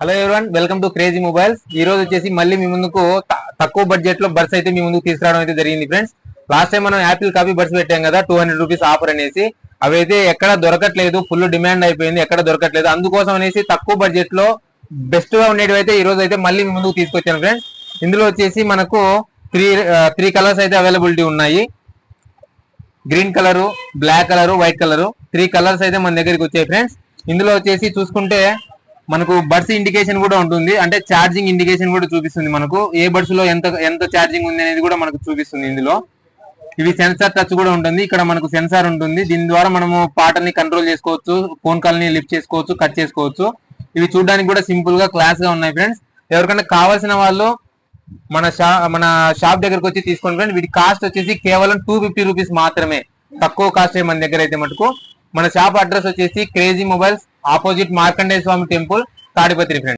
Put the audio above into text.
Hello everyone, welcome to crazy mobiles. ఈ రోజు వచ్చేసి మళ్ళీ మీ ముందుకు తక్కువ బడ్జెట్ లో బడ్స్ అయితే మీ ముందుకు తీసుకురావడం అయితే జరిగింది ఫ్రెండ్స్. లాస్ట్ టైం మనం యాపిల్ కాపీ బడ్స్ పెట్టాం కదా, 200 రూపీస్ ఆఫర్ అనేసి. అవి అయితే ఎక్కడ దొరకట్లేదు, ఫుల్ డిమాండ్ అయిపోయింది, ఎక్కడ దొరకట్లేదు. అందుకోసం అనేసి తక్కువ బడ్జెట్ లో బెస్ట్ గా ఉండేవి అయితే ఈ రోజు అయితే మళ్ళీ మీ ముందుకు తీసుకొచ్చాను ఫ్రెండ్స్. ఇందులో వచ్చేసి మనకు త్రీ కలర్స్ అయితే అవైలబిలిటీ ఉన్నాయి. Green colour, black colour, white colour, 3 colours అయితే మన దగ్గరికి వచ్చాయి ఫ్రెండ్స్. ఇందులో వచ్చేసి చూసుకుంటే మనకు బడ్స్ ఇండికేషన్ కూడా ఉంటుంది, అంటే ఛార్జింగ్ ఇండికేషన్ కూడా చూపిస్తుంది. మనకు ఏ బడ్స్ లో ఎంత ఎంత ఛార్జింగ్ ఉంది అనేది కూడా మనకు చూపిస్తుంది. ఇందులో ఇవి సెన్సార్ టచ్ కూడా ఉంటుంది. ఇక్కడ మనకు సెన్సార్ ఉంటుంది, దీని ద్వారా మనము పాటని కంట్రోల్ చేసుకోవచ్చు, ఫోన్ కాల్ ని లిఫ్ట్ చేసుకోవచ్చు, కట్ చేసుకోవచ్చు. ఇవి చూడడానికి కూడా సింపుల్ గా క్లాస్ గా ఉన్నాయి ఫ్రెండ్స్. ఎవరికైనా కావాల్సిన వాళ్ళు మన షాప్ దగ్గరకు వచ్చి తీసుకోండి ఫ్రెండ్స్. వీటి కాస్ట్ వచ్చేసి కేవలం 250 రూపీస్ మాత్రమే, తక్కువ కాస్ట్ మన దగ్గర అయితే మటుకు. మన షాప్ అడ్రస్ వచ్చేసి క్రేజీ మొబైల్స్, ఆపోజిట్ మార్కండేయ స్వామి టెంపుల్, తాడిపత్రి ఫ్రెండ్స్.